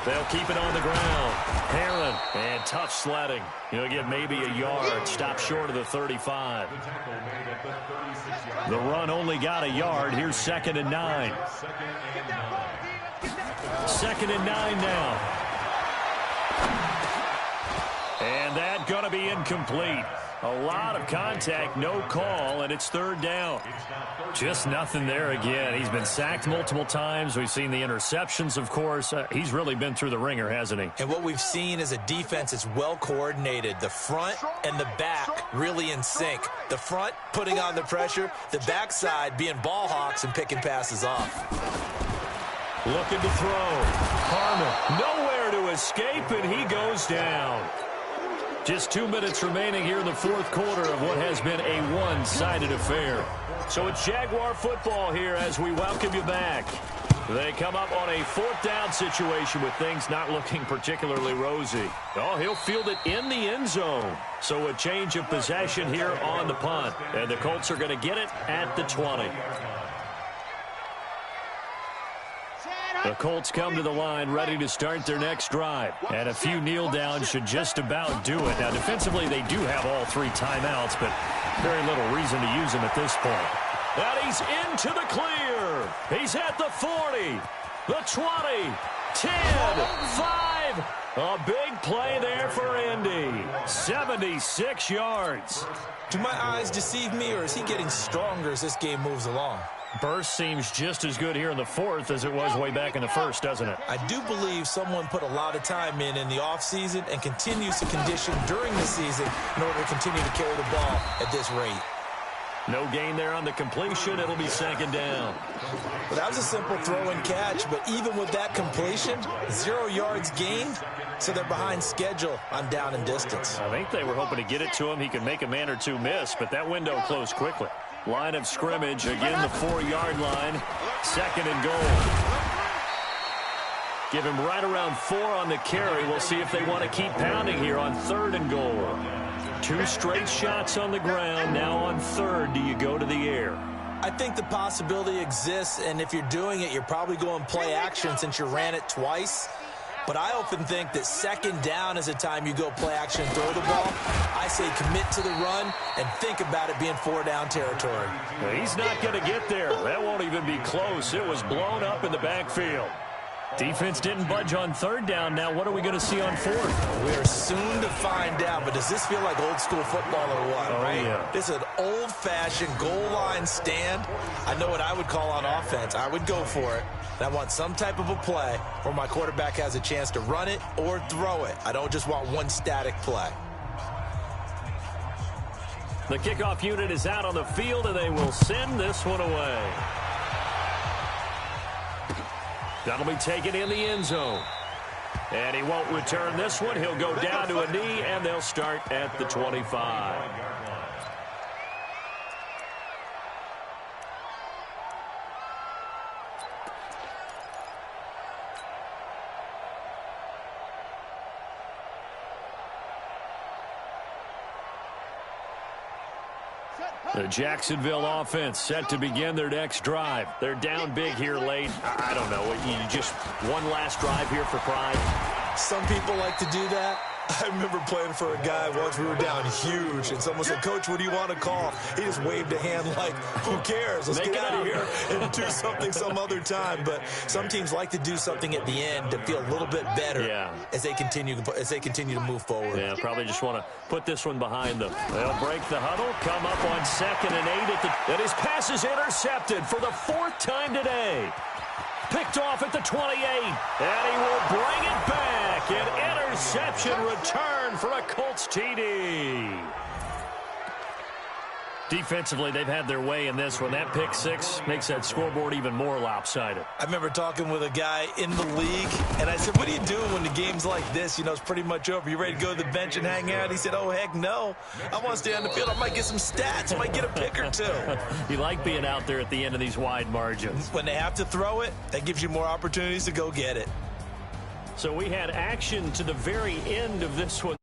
They'll keep it on the ground. Herron, and tough sledding. He'll get maybe a yard, stop short of the 35. The run only got a yard. Here's 2nd and 9. 2nd and 9 now. And that going to be incomplete. A lot of contact, no call, and it's 3rd down. Just nothing there again. He's been sacked multiple times. We've seen the interceptions, of course. He's really been through the ringer, hasn't he? And what we've seen is a defense that's well coordinated. The front and the back really in sync. The front putting on the pressure, the backside being ball hawks and picking passes off. Looking to throw. Harmon, nowhere to escape, and he goes down. Just 2 minutes remaining here in the 4th quarter of what has been a one-sided affair. So it's Jaguar football here as we welcome you back. They come up on a 4th down situation with things not looking particularly rosy. Oh, he'll field it in the end zone. So a change of possession here on the punt. And the Colts are going to get it at the 20. The Colts come to the line ready to start their next drive. And a few kneel downs should just about do it. Now, defensively, they do have all 3 timeouts, but very little reason to use them at this point. And he's into the clear. He's at the 40, the 20, 10, 5. A big play there for Indy. 76 yards. Do my eyes deceive me, or is he getting stronger as this game moves along? Burst seems just as good here in the 4th as it was way back in the 1st, doesn't it? I do believe someone put a lot of time in the offseason and continues to condition during the season in order to continue to carry the ball at this rate. No gain there on the completion. It'll be second down. Well, that was a simple throw and catch, but even with that completion, 0 yards gained, so they're behind schedule on down and distance. I think they were hoping to get it to him. He could make a man or two miss, but that window closed quickly. Line of scrimmage, again the 4-yard line. Second and goal. Give him right around 4 on the carry. We'll see if they want to keep pounding here on 3rd and goal. 2 straight shots on the ground. Now on 3rd, do you go to the air? I think the possibility exists, and if you're doing it, you're probably going play action since you ran it twice. But I often think that 2nd down is a time you go play action and throw the ball. I say commit to the run and think about it being 4-down territory. Well, he's not going to get there. That won't even be close. It was blown up in the backfield. Defense didn't budge on 3rd down. Now what are we going to see on 4th? We are soon to find out, but does this feel like old school football or what? Oh, right? Yeah. This is an old-fashioned goal line stand. I know what I would call on offense. I would go for it. And I want some type of a play where my quarterback has a chance to run it or throw it. I don't just want one static play. The kickoff unit is out on the field, and they will send this one away. That'll be taken in the end zone. And he won't return this one. He'll go down to a knee, and they'll start at the 25. The Jacksonville offense set to begin their next drive. They're down big here late. I don't know. You just one last drive here for pride. Some people like to do that. I remember playing for a guy once. We were down huge, and someone said, "Coach, what do you want to call?" He just waved a hand like, "Who cares? Let's get out of here and do something some other time." But some teams like to do something at the end to feel a little bit better as they continue to move forward. Yeah, probably just want to put this one behind them. They'll break the huddle, come up on 2nd and 8 and his pass is intercepted for the 4th time today. Picked off at the 28, and he will bring it back. An interception return for a Colts TD. Defensively, they've had their way in this one. That pick 6 makes that scoreboard even more lopsided. I remember talking with a guy in the league, and I said, "What are you doing when the game's like this? You know, it's pretty much over. You ready to go to the bench and hang out?" He said, "Oh, heck no. I want to stay on the field. I might get some stats. I might get a pick or 2. You like being out there at the end of these wide margins. When they have to throw it, that gives you more opportunities to go get it. So we had action to the very end of this one.